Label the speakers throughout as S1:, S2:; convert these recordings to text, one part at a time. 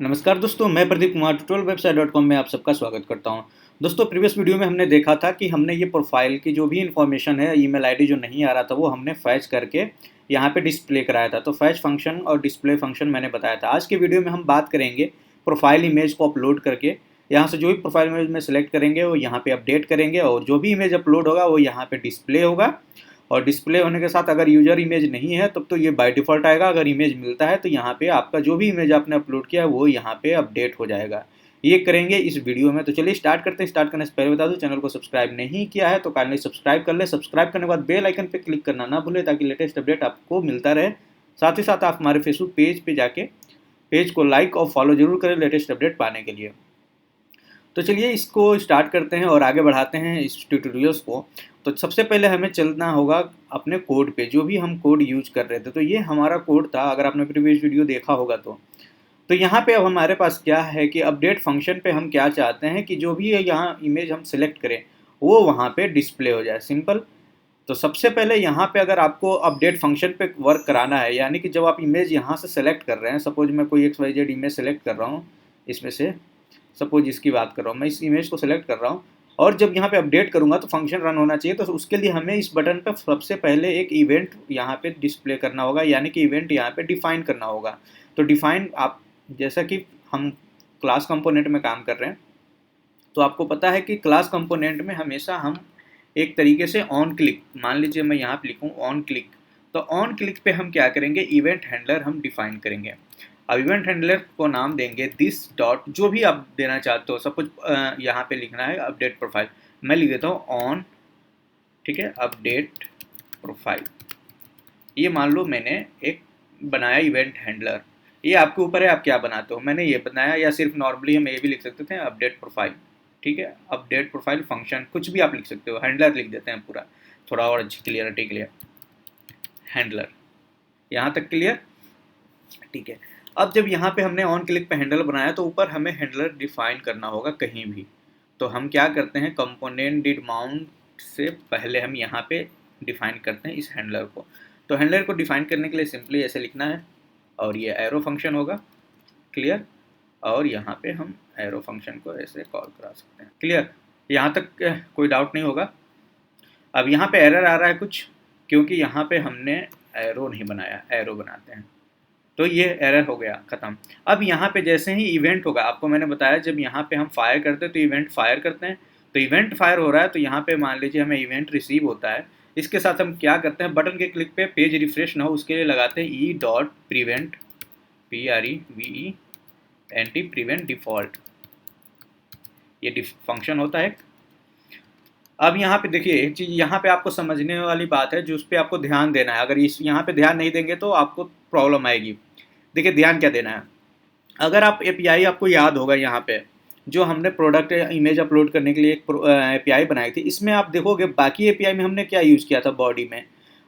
S1: नमस्कार दोस्तों, मैं प्रदीप कुमार tutorialwebsite.com में आप सबका स्वागत करता हूं। दोस्तों, प्रीवियस वीडियो में हमने देखा था कि हमने ये प्रोफाइल की जो भी इन्फॉर्मेशन है, ईमेल आईडी जो नहीं आ रहा था वो हमने फैच करके यहाँ पे डिस्प्ले कराया था। तो फैच फंक्शन और डिस्प्ले फंक्शन मैंने बताया था। आज के वीडियो में हम बात करेंगे प्रोफाइल इमेज को अपलोड करके यहाँ से जो भी प्रोफाइल इमेज में सेलेक्ट करेंगे वो यहाँ पे अपडेट करेंगे और जो भी इमेज अपलोड होगा वो यहाँ पे डिस्प्ले होगा। और डिस्प्ले होने के साथ अगर यूजर इमेज नहीं है तब तो ये बाय डिफ़ॉल्ट आएगा। अगर इमेज मिलता है तो यहाँ पे आपका जो भी इमेज आपने अपलोड किया है वो यहाँ पे अपडेट हो जाएगा। ये करेंगे इस वीडियो में। तो चलिए स्टार्ट करते हैं। स्टार्ट करने से पहले बता दूं, चैनल को सब्सक्राइब नहीं किया है तो काइंडली सब्सक्राइब कर ले। सब्सक्राइब करने के बाद बेल आइकन पे क्लिक करना ना भूले ताकि लेटेस्ट अपडेट आपको मिलता रहे। साथ ही साथ आप हमारे फेसबुक पेज पे जाके पेज को लाइक और फॉलो जरूर करें लेटेस्ट अपडेट पाने के लिए। तो चलिए इसको स्टार्ट करते हैं और आगे बढ़ाते हैं इस ट्यूटोरियल्स को। तो सबसे पहले हमें चलना होगा अपने कोड पे, जो भी हम कोड यूज कर रहे थे। तो ये हमारा कोड था, अगर आपने प्रीवियस वीडियो देखा होगा तो यहाँ पे अब हमारे पास क्या है कि अपडेट फंक्शन पे हम क्या चाहते हैं कि जो भी है यहाँ इमेज हम सेलेक्ट करें वो वहाँ पे डिस्प्ले हो जाए। सिंपल। तो सबसे पहले यहाँ पे अगर आपको अपडेट फंक्शन पे वर्क कराना है, यानी कि जब आप इमेज यहाँ से सेलेक्ट कर रहे हैं, सपोज मैं कोई XYZ इमेज सेलेक्ट कर रहा हूँ, इसमें से सपोज इसकी बात कर रहा हूँ, मैं इस इमेज को सेलेक्ट कर रहा हूँ और जब यहाँ पे अपडेट करूँगा तो फंक्शन रन होना चाहिए। तो उसके लिए हमें इस बटन पे सबसे पहले एक इवेंट यहाँ पे डिस्प्ले करना होगा, यानी कि इवेंट यहाँ पे डिफाइन करना होगा। तो डिफाइन आप, जैसा कि हम क्लास कंपोनेंट में काम कर रहे हैं तो आपको पता है कि क्लास कंपोनेंट में हमेशा हम एक तरीके से ऑन क्लिक, मान लीजिए मैं यहाँ पे लिखूँ ऑन क्लिक, तो ऑन क्लिक पे हम क्या करेंगे, इवेंट हैंडलर हम डिफाइन करेंगे। अब इवेंट हैंडलर को नाम देंगे दिस डॉट, जो भी आप देना चाहते हो। सपोज यहाँ पे लिखना है अपडेट प्रोफाइल, मैं लिख देता हूँ ऑन, ठीक है, अपडेट प्रोफाइल। ये मान लो मैंने एक बनाया इवेंट हैंडलर। ये आपके ऊपर है आप क्या बनाते हो। मैंने ये बनाया, या सिर्फ नॉर्मली हम ये भी लिख सकते थे अपडेट प्रोफाइल, ठीक है, अपडेट प्रोफाइल फंक्शन, कुछ भी आप लिख सकते हो, हैंडलर लिख देते हैं पूरा, थोड़ा और अच्छी क्लियरिटी के लिए। हैंडलर, यहाँ तक क्लियर, ठीक है। अब जब यहाँ पे हमने ऑन क्लिक पे हैंडलर बनाया तो ऊपर हमें हैंडलर डिफाइन करना होगा कहीं भी। तो हम क्या करते हैं, कंपोनेंट डिड माउंट से पहले हम यहाँ पे डिफाइन करते हैं इस हैंडलर को। तो हैंडलर को डिफाइन करने के लिए सिंपली ऐसे लिखना है और ये एरो फंक्शन होगा, क्लियर। और यहाँ पे हम एरो फंक्शन को ऐसे कॉल करा सकते हैं, क्लियर। यहाँ तक कोई डाउट नहीं होगा। अब यहाँ पे एरर आ रहा है कुछ, क्योंकि यहाँ पे हमने एरो नहीं बनाया, एरो बनाते हैं। तो ये एरर हो गया, ख़त्म। अब यहाँ पे जैसे ही इवेंट होगा, आपको मैंने बताया जब यहाँ पे हम फायर करते हैं तो इवेंट फायर करते हैं। तो इवेंट फायर हो रहा है तो यहाँ पे मान लीजिए हमें इवेंट रिसीव होता है। इसके साथ हम क्या करते हैं, बटन के क्लिक पे पेज रिफ्रेश ना हो उसके लिए लगाते हैं e.prevent, PREVENT, प्रिवेंट डिफ़ॉल्ट। ये फंक्शन होता है। अब यहाँ पे देखिए एक चीज़ यहाँ पे आपको समझने वाली बात है, जो उस पर आपको ध्यान देना है। अगर इस यहाँ पे ध्यान नहीं देंगे तो आपको प्रॉब्लम आएगी। देखिए ध्यान क्या देना है, अगर आप एपीआई, आपको याद होगा यहाँ पे जो हमने प्रोडक्ट इमेज अपलोड करने के लिए एक एपीआई बनाई थी, इसमें आप देखोगे बाकी एपीआई में हमने क्या यूज़ किया था, बॉडी में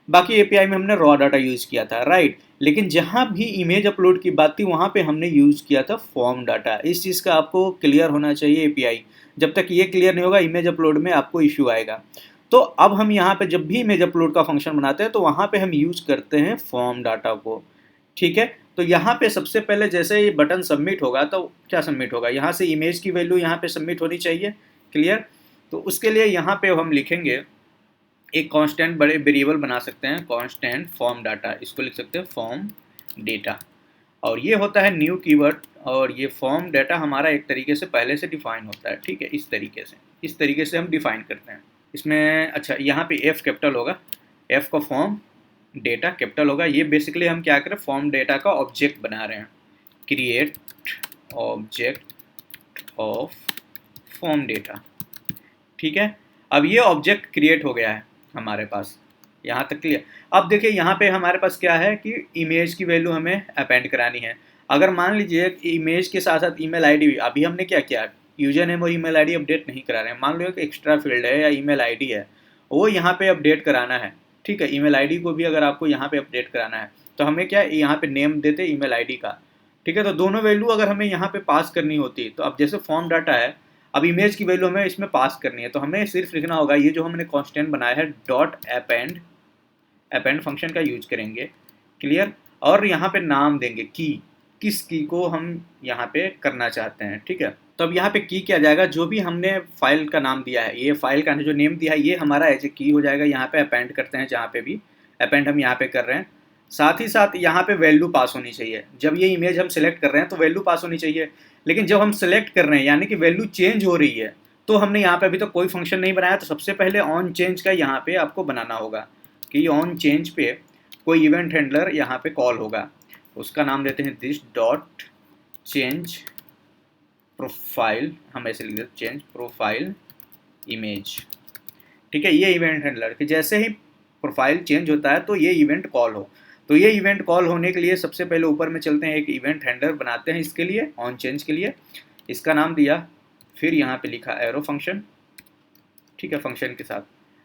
S1: बाकी एपीआई में हमने रॉ डाटा यूज़ किया था, राइट। लेकिन जहाँ भी इमेज अपलोड की बात थी वहाँ पे हमने यूज़ किया था फॉर्म डाटा। इस चीज़ का आपको क्लियर होना चाहिए एपीआई। जब तक ये क्लियर नहीं होगा इमेज अपलोड में आपको इश्यू आएगा। तो अब हम यहाँ पे जब भी इमेज अपलोड का फंक्शन बनाते हैं तो वहाँ पे हम यूज़ करते हैं फॉर्म डाटा को, ठीक है। तो यहाँ पे सबसे पहले जैसे ये बटन सबमिट होगा तो क्या सबमिट होगा, यहाँ से इमेज की वैल्यू यहाँ पे सबमिट होनी चाहिए, क्लियर। तो उसके लिए यहाँ पे हम लिखेंगे एक कांस्टेंट, बड़े वेरिएबल बना सकते हैं, कांस्टेंट फॉर्म डाटा, इसको लिख सकते हैं फॉर्म डेटा। और ये होता है न्यू कीवर्ड, और ये फॉर्म डाटा हमारा एक तरीके से पहले से डिफाइन होता है, ठीक है। इस तरीके से हम डिफाइन करते हैं इसमें। अच्छा, यहाँ पे एफ कैपिटल होगा, एफ का फॉर्म डेटा कैपिटल होगा। ये बेसिकली हम क्या करें, फॉर्म डेटा का ऑब्जेक्ट बना रहे हैं, create object of form data, ठीक है। अब ये ऑब्जेक्ट क्रिएट हो गया है हमारे पास, यहाँ तक क्लियर। अब देखिए यहाँ पे हमारे पास क्या है कि इमेज की वैल्यू हमें अपेंड करानी है। अगर मान लीजिए इमेज के साथ साथ ईमेल आईडी भी, अभी हमने क्या किया, यूजर नेम और ईमेल आईडी अपडेट नहीं करा रहे हैं, मान लो एक एक्स्ट्रा फील्ड है या ईमेल आईडी है, वो यहाँ पे अपडेट कराना है, ठीक है। ईमेल आईडी को भी अगर आपको यहाँ पे अपडेट कराना है तो हमें क्या, यहाँ पे नेम देते ईमेल आईडी का, ठीक है। तो दोनों वैल्यू अगर हमें यहाँ पे पास करनी होती तो अब जैसे फॉर्म डाटा है, अब इमेज की वैल्यू हमें इसमें पास करनी है तो हमें सिर्फ लिखना होगा, ये जो हमने कांस्टेंट बनाया है डॉट अपेंड फंक्शन का यूज करेंगे, क्लियर। और यहाँ पे नाम देंगे की, किस की को हम यहाँ पे करना चाहते हैं, ठीक है। तो अब यहाँ पे की क्या जाएगा, जो भी हमने फाइल का नाम दिया है, ये फाइल का जो नेम दिया है ये हमारा एज ए की हो जाएगा। यहाँ पे अपेंड करते हैं, जहाँ पे भी अपेंड हम यहाँ पे कर रहे हैं। साथ ही साथ यहाँ पे वैल्यू पास होनी चाहिए। जब ये इमेज हम सेलेक्ट कर रहे हैं तो वैल्यू पास होनी चाहिए, लेकिन जब हम सेलेक्ट कर रहे हैं यानी कि वैल्यू चेंज हो रही है, तो हमने यहाँ पे अभी तो कोई फंक्शन नहीं बनाया, तो सबसे पहले ऑन चेंज का यहाँ पे आपको बनाना होगा कि ऑन चेंज पे कोई इवेंट हैंडलर यहाँ पे कॉल होगा। उसका नाम देते हैं दिस डॉट चेंज प्रोफाइल, हम ऐसे लिख देते चेंज प्रोफाइल इमेज, ठीक है। ये इवेंट हैंडलर कि जैसे ही प्रोफाइल चेंज होता है तो ये इवेंट कॉल हो। तो ये इवेंट कॉल होने के लिए सबसे पहले ऊपर में चलते हैं, एक इवेंट हैंडलर बनाते हैं इसके लिए, ऑन चेंज के लिए। इसका नाम दिया, फिर यहाँ पे लिखा एरो फंक्शन, ठीक है, फंक्शन के साथ।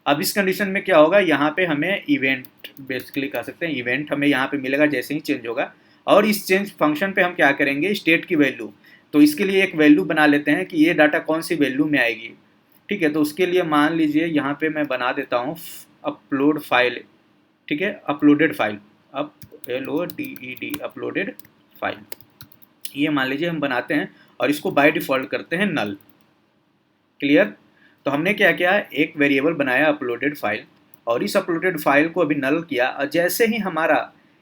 S1: अब इस कंडीशन में क्या होगा, यहाँ पे हमें इवेंट बेसिकली कह सकते हैं, इवेंट हमें यहाँ पे मिलेगा जैसे ही चेंज होगा। और इस चेंज फंक्शन पे हम क्या करेंगे, स्टेट की वैल्यू, तो इसके लिए एक वैल्यू बना लेते हैं कि ये डाटा कौन सी वैल्यू में आएगी, ठीक है। तो उसके लिए मान लीजिए यहाँ पे मैं बना देता हूँ अपलोड फाइल, ठीक है, uploaded file, up LODED uploaded file, ये मान लीजिए हम बनाते हैं और इसको बाय डिफ़ॉल्ट करते हैं नल। क्लियर। तो हमने क्या किया, एक वेरिएबल बनाया अपलोडेड फाइल, और इस अपलोडेड फाइल को अभी नल किया। और जैसे ही हमारा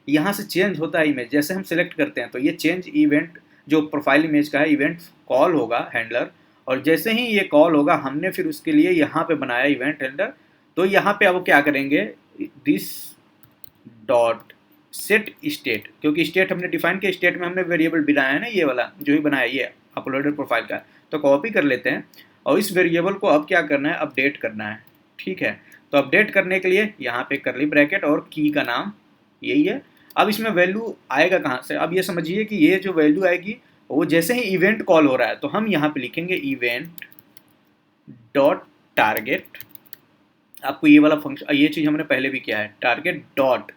S1: यहाँ से चेंज होता है इमेज, जैसे हम सेलेक्ट करते हैं तो ये चेंज इवेंट जो प्रोफाइल इमेज का है इवेंट कॉल होगा हैंडलर, और जैसे ही ये कॉल होगा हमने फिर उसके लिए यहाँ पे बनाया इवेंट हैंडलर। तो यहाँ पे अब क्या करेंगे, दिस डॉट सेट स्टेट, क्योंकि स्टेट हमने डिफाइन किया, स्टेट में हमने वेरिएबल बनाया है ना, ये वाला जो ही बनाया ये अपलोडेड प्रोफाइल का। तो कॉपी कर लेते हैं और इस वेरिएबल को अब क्या करना है, अपडेट करना है, ठीक है। तो अपडेट करने के लिए यहाँ पे करली ब्रैकेट और की का नाम यही है। अब इसमें वैल्यू आएगा कहाँ से, अब ये समझिए कि ये जो वैल्यू आएगी वो जैसे ही इवेंट कॉल हो रहा है तो हम यहाँ पे लिखेंगे इवेंट डॉट टारगेट। आपको ये वाला फंक्शन, ये चीज़ हमने पहले भी किया है, टारगेट डॉट।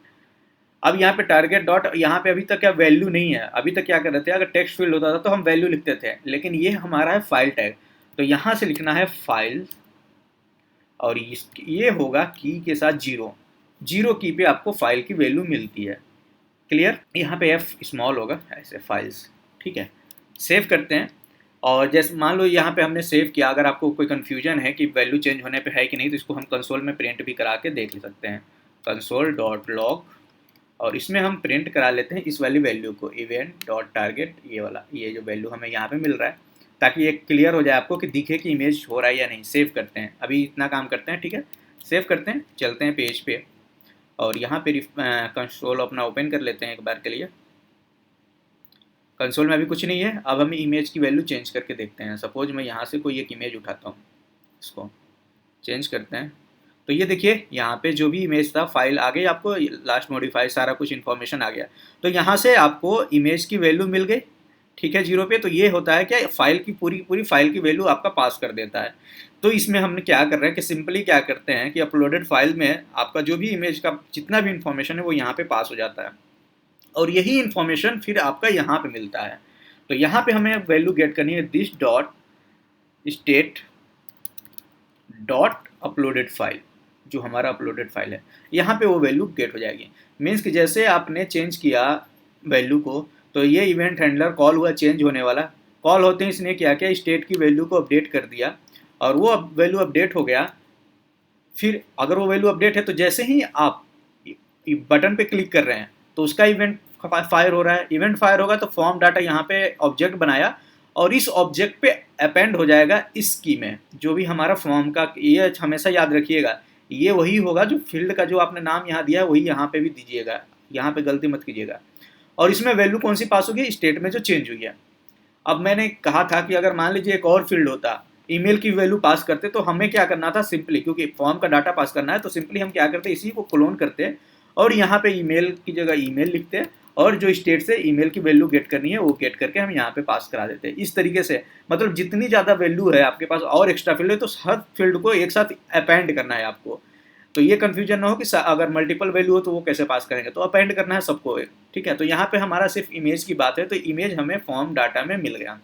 S1: अब यहाँ पे टारगेट डॉट, यहाँ पे अभी तक क्या वैल्यू नहीं है, अभी तक क्या कर रहे थे, अगर टेक्स्ट फील्ड होता था तो हम वैल्यू लिखते थे, लेकिन ये हमारा है फाइल टैग। तो यहाँ से लिखना है फाइल, और ये होगा की के साथ जीरो की पे आपको फाइल की वैल्यू मिलती है। क्लियर। यहाँ पे एफ स्मॉल होगा, ऐसे फाइल्स, ठीक है। सेव करते हैं, और जैसे मान लो यहाँ पे हमने सेव किया, अगर आपको कोई कन्फ्यूजन है कि वैल्यू चेंज होने पे है कि नहीं, तो इसको हम कंसोल में प्रिंट भी करा के देख सकते हैं, कंसोल डॉट लॉग, और इसमें हम प्रिंट करा लेते हैं इस वाली वैल्यू को, इवेंट डॉट टारगेट, ये वाला, ये जो वैल्यू हमें यहाँ पे मिल रहा है, ताकि ये क्लियर हो जाए आपको कि दिखे कि इमेज हो रहा है या नहीं। सेव करते हैं, अभी इतना काम करते हैं, ठीक है। सेव करते हैं, चलते हैं पेज पे, और यहाँ पे कंसोल अपना ओपन कर लेते हैं एक बार के लिए। कंसोल में अभी कुछ नहीं है। अब हम इमेज की वैल्यू चेंज करके देखते हैं। सपोज मैं यहाँ से कोई एक इमेज उठाता हूँ, इसको चेंज करते हैं, तो ये देखिए यहाँ पे जो भी इमेज था फाइल आ गई, आपको लास्ट मॉडिफाई सारा कुछ इन्फॉर्मेशन आ गया। तो यहाँ से आपको इमेज की वैल्यू मिल गई, ठीक है, 0 पे। तो ये होता है क्या, फाइल की पूरी फाइल की वैल्यू आपका पास कर देता है। तो इसमें हमने क्या कर रहे हैं कि सिंपली क्या करते हैं कि अपलोडेड फाइल में आपका जो भी इमेज का जितना भी इन्फॉर्मेशन है वो यहाँ पे पास हो जाता है, और यही इन्फॉर्मेशन फिर आपका यहाँ पे मिलता है। तो यहाँ पे हमें वैल्यू गेट करनी है, this dot state dot uploaded file, जो हमारा अपलोडेड फाइल है, यहाँ पे वो वैल्यू गेट हो जाएगी। मीन्स कि जैसे आपने चेंज किया वैल्यू को, तो ये इवेंट हैंडलर कॉल हुआ, चेंज होने वाला, कॉल होते ही इसने क्या किया, स्टेट की वैल्यू को अपडेट कर दिया, और वो वैल्यू अपडेट हो गया। फिर अगर वो वैल्यू अपडेट है तो जैसे ही आप बटन पे क्लिक कर रहे हैं तो उसका इवेंट फायर हो रहा है। इवेंट फायर होगा तो फॉर्म डाटा यहाँ पे ऑब्जेक्ट बनाया, और इस ऑब्जेक्ट पे अपेंड हो जाएगा इस की में, जो भी हमारा फॉर्म का, ये हमेशा याद रखिएगा, ये वही होगा जो फील्ड का जो आपने नाम यहाँ दिया है वही यहाँ पे भी दीजिएगा, यहाँ पे गलती मत कीजिएगा। और इसमें वैल्यू कौन सी पास होगी, स्टेट में जो चेंज हुई है। अब मैंने कहा था कि अगर मान लीजिए एक और फील्ड होता, ईमेल की वैल्यू पास करते, तो हमें क्या करना था, सिंपली क्योंकि फॉर्म का डाटा पास करना है तो सिंपली हम क्या करते, इसी को क्लोन करते और यहाँ पे ईमेल की जगह ईमेल लिखते, और जो स्टेट से ईमेल की वैल्यू गेट करनी है वो गेट करके हम यहाँ पे पास करा देते हैं। इस तरीके से मतलब जितनी ज़्यादा वैल्यू है आपके पास और एक्स्ट्रा फील्ड है तो हर फील्ड को एक साथ अपेंड करना है आपको। तो ये कन्फ्यूजन ना हो कि अगर मल्टीपल वैल्यू हो तो वो कैसे पास करेंगे, तो अपेंड करना है सबको, ठीक है। तो यहाँ पे हमारा सिर्फ इमेज की बात है, तो इमेज हमें फॉर्म डाटा में मिल गया।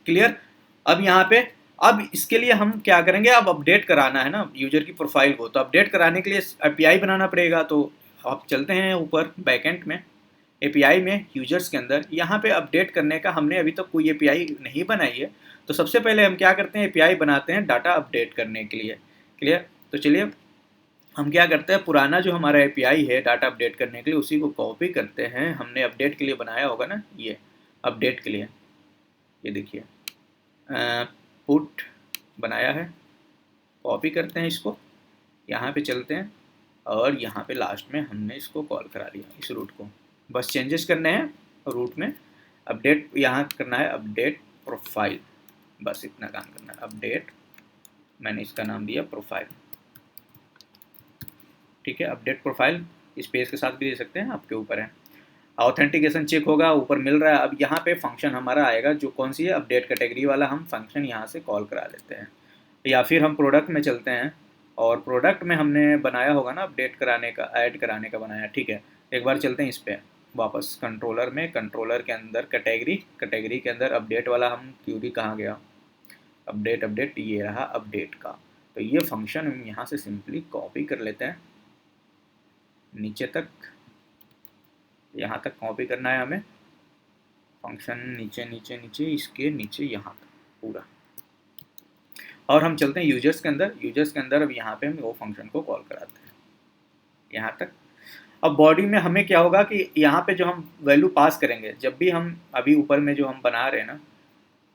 S1: क्लियर। अब यहाँ पे अब इसके लिए हम क्या करेंगे, अब अपडेट कराना है ना यूजर की प्रोफाइल को, तो अपडेट कराने के लिए API बनाना पड़ेगा। तो अब चलते हैं ऊपर बैकएंड में, एपीआई में यूजर्स के अंदर यहाँ पे अपडेट करने का हमने अभी तक कोई एपीआई नहीं बनाई है। तो सबसे पहले हम क्या करते हैं, एपीआई बनाते हैं डाटा अपडेट करने के लिए। क्लियर? तो चलिए हम क्या करते हैं, पुराना जो हमारा एपीआई है डाटा अपडेट करने के लिए उसी को कॉपी करते हैं। हमने अपडेट के लिए बनाया होगा ना, ये अपडेट के लिए, ये देखिए पुट बनाया है। कॉपी करते हैं इसको, यहाँ पे चलते हैं और यहाँ पे लास्ट में हमने इसको कॉल करा लिया, इस रूट को। बस चेंजेस करने हैं रूट में, अपडेट यहाँ करना है अपडेट प्रोफाइल, बस इतना काम करना है। अपडेट, मैंने इसका नाम दिया प्रोफाइल, ठीक है। अपडेट प्रोफाइल स्पेस के साथ भी दे सकते हैं, आपके ऊपर है। ऑथेंटिकेशन चेक होगा, ऊपर मिल रहा है। अब यहाँ पे फंक्शन हमारा आएगा जो कौन सी है, अपडेट कैटेगरी वाला। हम फंक्शन यहाँ से कॉल करा लेते हैं, या फिर हम प्रोडक्ट में चलते हैं और प्रोडक्ट में हमने बनाया होगा ना अपडेट कराने का, ऐड कराने का बनाया, ठीक है। एक बार चलते हैं इस पर वापस कंट्रोलर में, कंट्रोलर के अंदर कैटेगरी, कैटेगरी के अंदर अपडेट वाला हम क्यूरी कहाँ गया, अपडेट, अपडेट ये रहा अपडेट का। तो ये फंक्शन हम यहाँ से सिंपली कॉपी कर लेते हैं नीचे तक, यहाँ तक कॉपी करना है हमें फंक्शन, नीचे नीचे नीचे इसके नीचे यहाँ तक पूरा। और हम चलते हैं यूजर्स के अंदर, यूजर्स के अंदर अब यहाँ पे हम वो फंक्शन को कॉल कराते हैं यहाँ तक। अब बॉडी में हमें क्या होगा कि यहाँ पे जो हम वैल्यू पास करेंगे, जब भी हम अभी ऊपर में जो हम बना रहे हैं ना,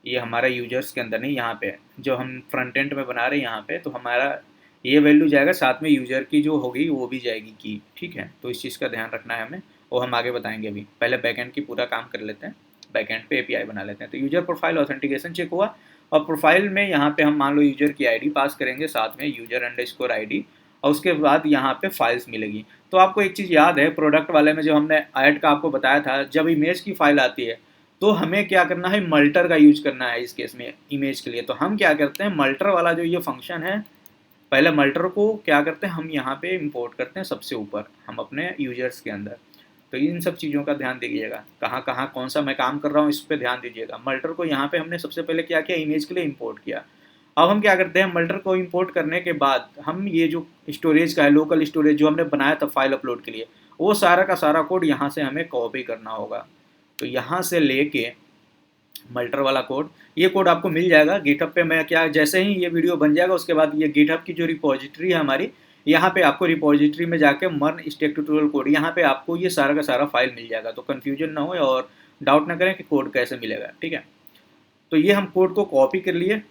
S1: ये हमारा यूजर्स के अंदर नहीं, यहाँ पे जो हम फ्रंट एंड में बना रहे हैं यहाँ पे, तो हमारा ये वैल्यू जाएगा, साथ में यूजर की जो होगी वो भी जाएगी की, ठीक है। तो इस चीज़ का ध्यान रखना है हमें, वो हम आगे बताएंगे। अभी पहले बैकएंड की पूरा काम कर लेते हैं, बैकएंड पे एपीआई बना लेते हैं। तो यूजर प्रोफाइल ऑथेंटिकेशन चेक हुआ, और प्रोफाइल में यहाँ पे हम मान लो यूजर की आईडी पास करेंगे, साथ में यूजर अंडरस्कोर आईडी, और उसके बाद यहाँ पे फाइल्स मिलेगी। तो आपको एक चीज़ याद है प्रोडक्ट वाले में जो हमने ऐड का आपको बताया था, जब इमेज की फाइल आती है तो हमें क्या करना है, मल्टर का यूज करना है इस केस में इमेज के लिए। तो हम क्या करते हैं, मल्टर वाला जो ये फंक्शन है, पहले मल्टर को क्या करते हैं हम यहाँ पे इंपोर्ट करते हैं सबसे ऊपर हम अपने यूजर्स के अंदर। तो इन सब चीज़ों का ध्यान दीजिएगा, कहाँ कहाँ कौन सा मैं काम कर रहा हूँ इस पर ध्यान दीजिएगा। मल्टर को यहाँ पे हमने सबसे पहले क्या किया, इमेज के लिए इंपोर्ट किया। अब हम क्या करते हैं, मल्टर को इंपोर्ट करने के बाद हम ये जो स्टोरेज का है, लोकल स्टोरेज जो हमने बनाया था फाइल अपलोड के लिए, वो सारा का सारा कोड यहाँ से हमें कॉपी करना होगा। तो यहाँ से लेके मल्टर वाला कोड, ये कोड आपको मिल जाएगा गिटहब पे। मैं क्या, जैसे ही ये वीडियो बन जाएगा उसके बाद ये गिटहब की जो रिपोजिटरी है हमारी, यहाँ पे आपको रिपोजिटरी में जाके मर्न स्टैक ट्यूटोरियल कोड, यहाँ पे आपको ये सारा का सारा फाइल मिल जाएगा। तो कन्फ्यूजन ना हो और डाउट ना करें कि कोड कैसे मिलेगा, ठीक है। तो ये हम कोड को कॉपी कर लिए।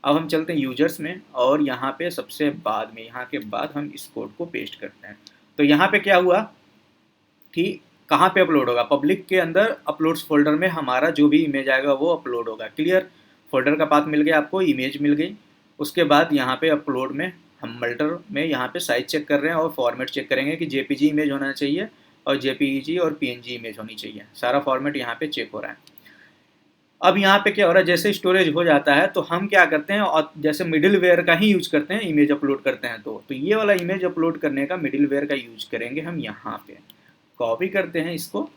S1: अब हम चलते हैं यूजर्स में, और यहाँ पे सबसे बाद में, यहाँ के बाद हम इस कोड को पेस्ट करते हैं। तो यहाँ पे क्या हुआ कि कहाँ पे अपलोड होगा, पब्लिक के अंदर अपलोड्स फोल्डर में हमारा जो भी इमेज आएगा वो अपलोड होगा। क्लियर? फोल्डर का पाथ मिल गया आपको, इमेज मिल गई। उसके बाद यहाँ पे अपलोड में हम मल्टर में यहाँ पे साइज चेक कर रहे हैं और फॉर्मेट चेक करेंगे कि जेपीजी इमेज होना चाहिए और जेपीईजी और पीएनजी इमेज होनी चाहिए। सारा फॉर्मेट यहाँ पे चेक हो रहा है। अब यहाँ पे क्या हो रहा है, जैसे स्टोरेज हो जाता है तो हम क्या करते हैं, और जैसे मिडिल वेयर का ही यूज करते हैं इमेज अपलोड करते हैं, तो ये वाला इमेज अपलोड करने का मिडिल वेयर का यूज करेंगे हम। यहाँ पे कॉपी करते हैं इसको।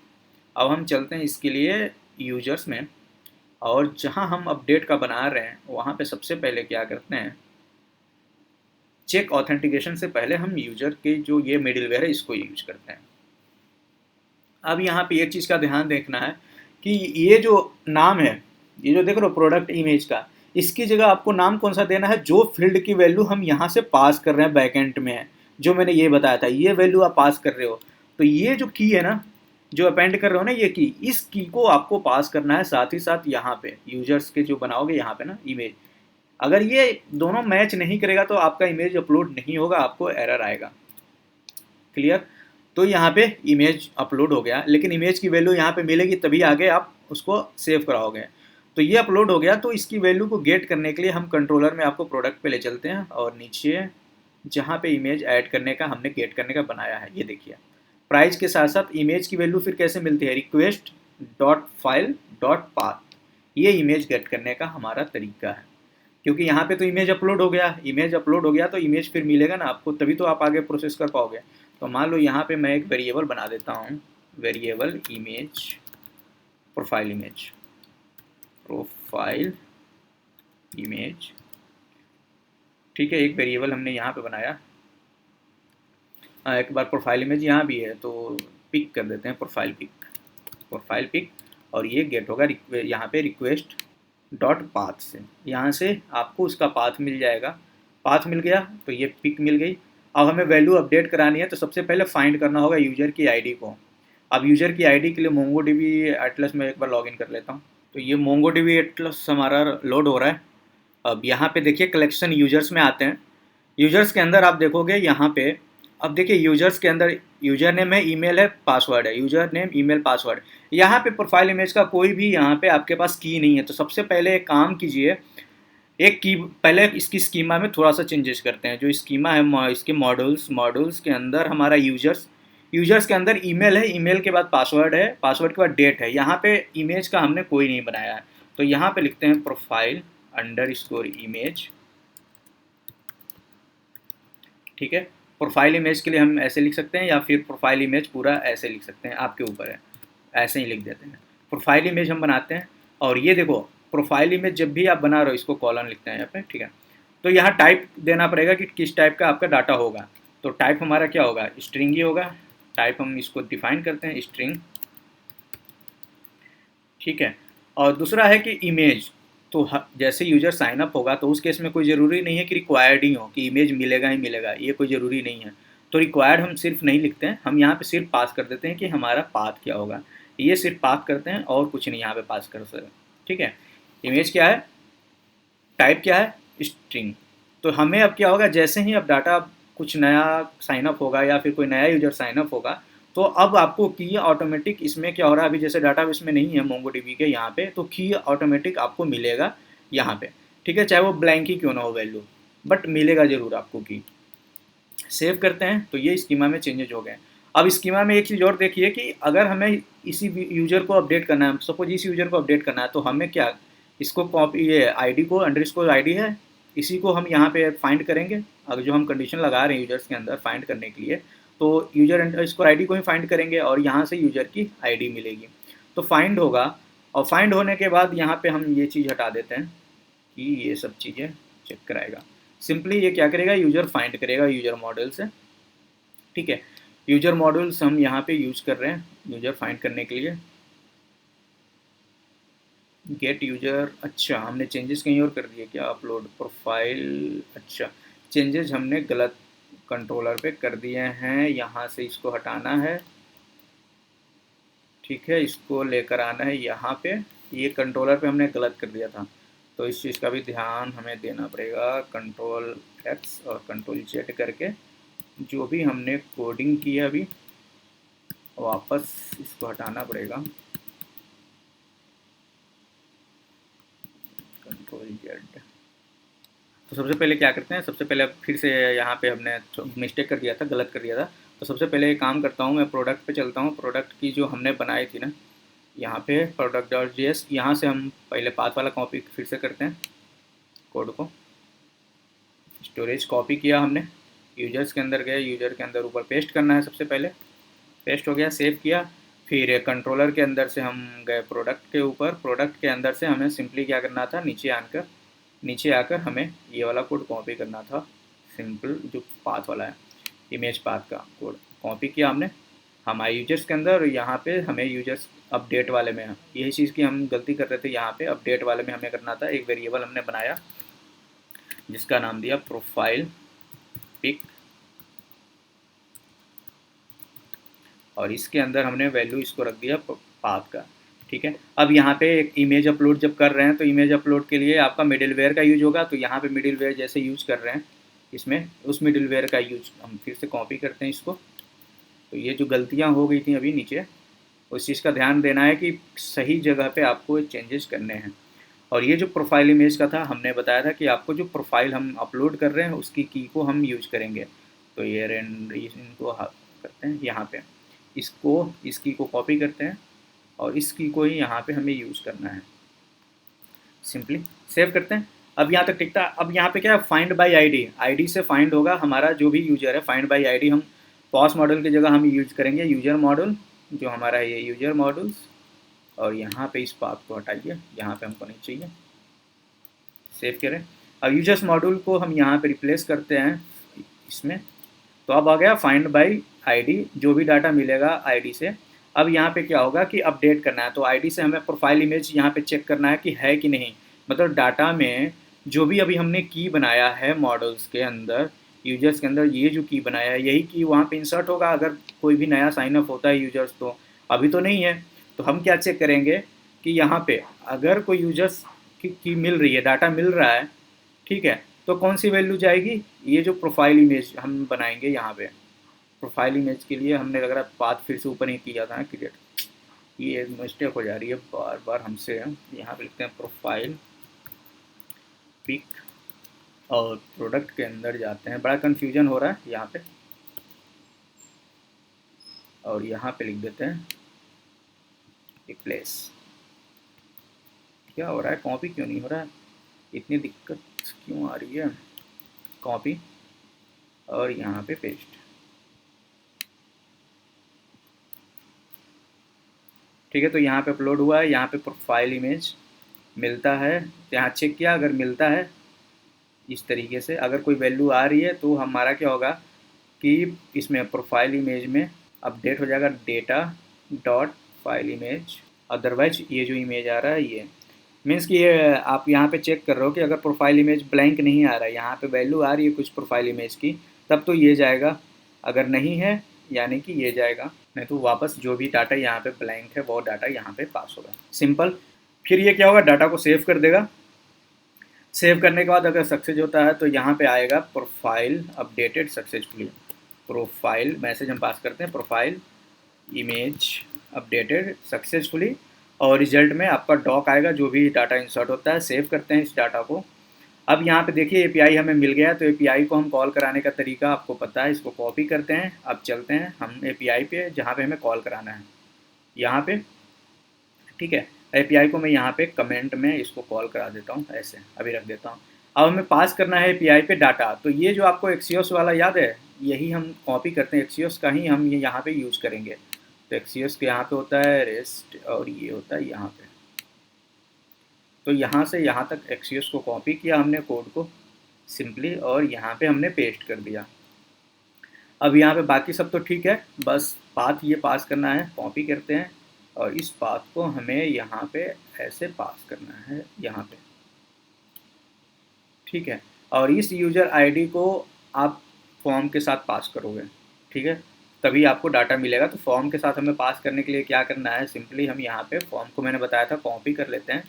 S1: अब हम चलते हैं इसके लिए यूजर्स में, और जहाँ हम अपडेट का बना रहे हैं वहाँ पे सबसे पहले क्या करते हैं, चेक ऑथेंटिकेशन से पहले हम यूजर के जो ये मिडिलवेयर है इसको यूज करते हैं। अब यहाँ पे एक चीज़ का ध्यान देखना है कि ये जो नाम है, ये जो देख रहे हो प्रोडक्ट इमेज का, इसकी जगह आपको नाम कौन सा देना है, जो फील्ड की वैल्यू हम यहाँ से पास कर रहे हैं बैकएंड में है, जो मैंने ये बताया था, ये वैल्यू आप पास कर रहे हो। तो ये जो की है ना, जो अपेंड कर रहे हो ना ये की, इस की को आपको पास करना है। साथ ही साथ यहाँ पे यूजर्स के जो बनाओगे यहाँ पे ना इमेज, अगर ये दोनों मैच नहीं करेगा तो आपका इमेज अपलोड नहीं होगा, आपको एरर आएगा। क्लियर? तो यहाँ पे इमेज अपलोड हो गया, लेकिन इमेज की वैल्यू यहाँ पे मिलेगी तभी आगे आप उसको सेव कराओगे। तो ये अपलोड हो गया, तो इसकी वैल्यू को गेट करने के लिए हम कंट्रोलर में आपको प्रोडक्ट पे ले चलते हैं, और नीचे जहाँ पे इमेज ऐड करने का हमने गेट करने का बनाया है, ये देखिए प्राइस के साथ साथ इमेज की वैल्यू फिर कैसे मिलती है, request dot file dot path, ये इमेज गेट करने का हमारा तरीका है। क्योंकि यहाँ पे तो इमेज अपलोड हो गया, इमेज अपलोड हो गया तो इमेज फिर मिलेगा ना आपको, तभी तो आप आगे प्रोसेस कर पाओगे। तो मान लो यहाँ पे मैं एक वेरिएबल बना देता हूँ, variable image, profile image, profile image, ठीक है। एक वेरिएबल हमने यहाँ पे बनाया। एक बार प्रोफाइल इमेज यहाँ भी है तो पिक कर देते हैं, प्रोफाइल पिक, प्रोफाइल पिक, और ये गेट होगा यहाँ पे रिक्वेस्ट डॉट पाथ से, यहाँ से आपको उसका पाथ मिल जाएगा। पाथ मिल गया तो ये पिक मिल गई। अब हमें वैल्यू अपडेट करानी है तो सबसे पहले फाइंड करना होगा यूज़र की आईडी को। अब यूज़र की आईडी के लिए MongoDB एटलस में एक बार लॉगिन कर लेता हूँ। तो ये MongoDB एटलस हमारा लोड हो रहा है। अब यहाँ पे देखिए कलेक्शन यूजर्स में आते हैं। यूजर्स के अंदर आप देखोगे यहाँ पे, अब देखिए यूजर्स के अंदर यूजर नेम है, ईमेल है, पासवर्ड है, यूजर नेम ईमेल पासवर्ड। यहाँ पे प्रोफाइल इमेज का कोई भी यहाँ पे आपके पास की नहीं है। तो सबसे पहले एक काम कीजिए, एक की पहले इसकी स्कीमा में थोड़ा सा चेंजेस करते हैं। जो स्कीमा है इसके मॉड्यूल्स के अंदर हमारा यूजर्स के अंदर ईमेल है, ईमेल के बाद पासवर्ड है, पासवर्ड के बाद डेट है। यहाँ पे इमेज का हमने कोई नहीं बनाया है, तो यहाँ पे लिखते हैं प्रोफाइल अंडरस्कोर इमेज। ठीक है, प्रोफाइल इमेज के लिए हम ऐसे लिख सकते हैं या फिर प्रोफाइल इमेज पूरा ऐसे लिख सकते हैं, आपके ऊपर है, ऐसे ही लिख देते हैं। प्रोफाइल इमेज हम बनाते हैं, और ये देखो प्रोफाइल इमेज जब भी आप बना रहे हो इसको कॉलन लिखते हैं यहाँ पे। ठीक है, तो यहाँ टाइप देना पड़ेगा कि किस टाइप का आपका डाटा होगा। तो टाइप हमारा क्या होगा, स्ट्रिंग ही होगा। टाइप हम इसको डिफाइन करते हैं स्ट्रिंग। ठीक है, और दूसरा है कि इमेज, तो जैसे यूजर साइन अप होगा तो उस केस में कोई ज़रूरी नहीं है कि रिक्वायर्ड ही हो कि इमेज मिलेगा ही मिलेगा, ये कोई ज़रूरी नहीं है। तो रिक्वायर्ड हम सिर्फ नहीं लिखते हैं, हम यहाँ पे सिर्फ पास कर देते हैं कि हमारा पाथ क्या होगा, ये सिर्फ पास करते हैं और कुछ नहीं यहाँ पे पास कर सकते। ठीक है, इमेज क्या है, टाइप क्या है, स्ट्रिंग। तो हमें अब क्या होगा, जैसे ही अब डाटा कुछ नया साइन अप होगा या फिर कोई नया यूजर साइन अप होगा तो अब आपको की ऑटोमेटिक इसमें क्या हो रहा है, अभी जैसे डाटा इसमें नहीं है MongoDB के यहाँ पे, तो की ऑटोमेटिक आपको मिलेगा यहाँ पे। ठीक है, चाहे वो ब्लैंक ही क्यों ना हो वैल्यू, बट मिलेगा ज़रूर आपको की। सेव करते हैं तो ये स्कीमा में चेंजेज हो गए। अब स्कीमा में एक चीज़ और देखिए कि अगर हमें इसी यूजर को अपडेट करना है, सपोज इस यूजर को अपडेट करना है, तो हमें क्या, इसको कॉपी, ये आईडी को अंडरस्कोर आईडी है, इसी को हम यहाँ पे फाइंड करेंगे। अगर जो हम कंडीशन लगा रहे हैं यूजर्स के अंदर फाइंड करने के लिए, तो यूजर अंडरस्कोर आईडी को ही फाइंड करेंगे और यहाँ से यूजर की आईडी मिलेगी। तो फाइंड होगा, और फाइंड होने के बाद यहाँ पे हम ये चीज़ हटा देते हैं कि ये सब चीज़ें चेक कराएगा। सिंपली ये क्या करेगा, यूजर फाइंड करेगा यूजर मॉडल से। ठीक है, यूजर मॉड्यूल्स हम यहाँ पे यूज कर रहे हैं यूजर फाइंड करने के लिए। गेट यूजर, अच्छा हमने चेंजेस कहीं और कर दिए क्या, अपलोड प्रोफाइल, अच्छा चेंजेस हमने गलत कंट्रोलर पे कर दिए हैं, यहाँ से इसको हटाना है। ठीक है, इसको लेकर आना है यहाँ पे, ये कंट्रोलर पे हमने गलत कर दिया था, तो इस चीज़ का भी ध्यान हमें देना पड़ेगा। कंट्रोल X और कंट्रोल Z करके जो भी हमने कोडिंग की है अभी वापस इसको हटाना पड़ेगा। Control Z। तो सबसे पहले क्या करते हैं, सबसे पहले फिर से यहाँ पे हमने मिस्टेक कर दिया था, गलत कर दिया था। तो सबसे पहले एक काम करता हूँ, मैं प्रोडक्ट पे चलता हूँ। प्रोडक्ट की जो हमने बनाई थी ना, यहाँ पे product.js, यहाँ से हम पहले पाथ वाला कॉपी फिर से करते हैं कोड को। स्टोरेज कॉपी किया हमने, यूजर्स के अंदर गए, यूजर के अंदर ऊपर पेस्ट करना है सबसे पहले, पेस्ट हो गया, सेव किया। फिर कंट्रोलर के अंदर से हम गए प्रोडक्ट के ऊपर, प्रोडक्ट के अंदर से हमें सिंपली क्या करना था, नीचे आकर हमें ये वाला कोड कॉपी करना था। सिंपल जो पाथ वाला है, इमेज पाथ का कोड कॉपी किया हमने हमारे यूजर्स के अंदर, और यहाँ पे हमें यूजर्स अपडेट वाले में, यही चीज़ की हम गलती कर रहे थे। यहाँ पे अपडेट वाले में हमें करना था, एक वेरिएबल हमने बनाया जिसका नाम दिया प्रोफाइल पिक, और इसके अंदर हमने वैल्यू इसको रख दिया पाथ का। ठीक है, अब यहाँ पे एक इमेज अपलोड जब कर रहे हैं तो इमेज अपलोड के लिए आपका मिडिलवेयर का यूज होगा। तो यहाँ पे मिडिलवेयर जैसे यूज कर रहे हैं इसमें, उस मिडिलवेयर का यूज हम फिर से कॉपी करते हैं इसको। तो ये जो गलतियाँ हो गई थी अभी नीचे, उस चीज़ का ध्यान देना है कि सही जगह पे आपको चेंजेस करने हैं। और ये जो प्रोफाइल इमेज का था, हमने बताया था कि आपको जो प्रोफाइल हम अपलोड कर रहे हैं उसकी की को हम यूज करेंगे। तो ये इनको करते हैं यहाँ पे, इसकी को कॉपी करते हैं और इस की को ही यहाँ पे हमें यूज़ करना है। सिंपली सेव करते हैं। अब यहाँ तक ठीक था। अब यहाँ पे क्या है, फाइंड बाय आईडी से फाइंड होगा हमारा जो भी यूजर है। फाइंड बाय आईडी हम पॉस मॉडल की जगह हम यूज करेंगे यूजर मॉडल, जो हमारा ये यूजर मॉडल्स, और यहाँ पे इस पाथ को हटाइए, यहाँ पे हमको नहीं चाहिए। सेव करें। अब यूजर्स मॉड्यूल को हम यहाँ पे रिप्लेस करते हैं इसमें। तो अब आ गया फाइंड बाय आईडी, जो भी डाटा मिलेगा आईडी से अब यहाँ पे क्या होगा कि अपडेट करना है, तो आईडी से हमें प्रोफाइल इमेज यहाँ पे चेक करना है कि है कि नहीं, मतलब डाटा में जो भी अभी हमने की बनाया है मॉडल्स के अंदर, यूजर्स के अंदर ये जो की बनाया है यही की वहाँ पे इंसर्ट होगा अगर कोई भी नया साइनअप होता है यूजर्स, तो अभी तो नहीं है। तो हम क्या चेक करेंगे कि यहाँ पे अगर कोई यूजर्स की मिल रही है, डाटा मिल रहा है, ठीक है, तो कौन सी वैल्यू जाएगी, ये जो प्रोफाइल इमेज हम बनाएंगे यहाँ पे। प्रोफाइल इमेज के लिए हमने लग रहा है पाथ फिर से ऊपर ही किया था क्रिएट, ये मिस्टेक हो जा रही है बार बार हमसे। यहाँ पे लिखते हैं प्रोफाइल पिक और प्रोडक्ट के अंदर जाते हैं, बड़ा कन्फ्यूजन हो रहा है यहाँ पे, और यहाँ पे लिख देते हैं रिप्लेस। क्या हो रहा है, कॉपी क्यों नहीं हो रहा है, इतनी दिक्कत क्यों आ रही है, कॉपी और यहाँ पे पेस्ट। ठीक है, तो यहाँ पे अपलोड हुआ है, यहाँ पे प्रोफाइल इमेज मिलता है, यहाँ चेक किया, अगर मिलता है इस तरीके से, अगर कोई वैल्यू आ रही है तो हमारा क्या होगा कि इसमें प्रोफाइल इमेज में अपडेट हो जाएगा data dot file image, otherwise ये जो इमेज आ रहा है ये मीन्स कि ये आप यहाँ पे चेक कर रहे हो कि अगर प्रोफाइल इमेज ब्लैंक नहीं आ रहा है, यहाँ पे वैल्यू आ रही है कुछ प्रोफाइल इमेज की, तब तो ये जाएगा, अगर नहीं है यानी कि ये जाएगा, नहीं तो वापस जो भी डाटा यहाँ पे ब्लैंक है वो डाटा यहाँ पे पास होगा, सिंपल। फिर ये क्या होगा, डाटा को सेव कर देगा, सेव करने के बाद अगर सक्सेस होता है तो यहाँ पे आएगा profile updated successfully, profile message हम पास करते हैं प्रोफाइल इमेज अपडेटेड सक्सेसफुली, और रिजल्ट में आपका डॉक आएगा जो भी डाटा इंसर्ट होता है। सेव करते हैं इस डाटा को। अब यहाँ पे देखिए एपीआई हमें मिल गया, तो एपीआई को हम कॉल कराने का तरीका आपको पता है, इसको कॉपी करते हैं। अब चलते हैं हम एपीआई पे जहाँ पे हमें कॉल कराना है, यहाँ पे, ठीक है। एपीआई को मैं यहाँ पे कमेंट में इसको कॉल करा देता हूँ, ऐसे अभी रख देता हूँ। अब हमें पास करना है एपीआई पे डाटा, तो ये जो आपको एक्सियोस वाला याद है, यही हम कॉपी करते हैं, एक्सियोस का ही हम ये यहाँ पे यूज़ करेंगे। तो एक्सियोस के यहाँ पे होता है रेस्ट और ये होता है यहाँ पे, तो यहाँ से यहाँ तक एक्सियोस को कॉपी किया हमने कोड को सिंपली, और यहाँ पे हमने पेस्ट कर दिया। अब यहाँ पे बाकी सब तो ठीक है, बस पाथ ये पास करना है, कॉपी करते हैं और इस पाथ को हमें यहाँ पे ऐसे पास करना है यहाँ पे, ठीक है। और इस यूज़र आईडी को आप फॉर्म के साथ पास करोगे, ठीक है, तभी आपको डाटा मिलेगा। तो फॉर्म के साथ हमें पास करने के लिए क्या करना है, सिंपली हम यहाँ पे फॉर्म को मैंने बताया था कॉपी कर लेते हैं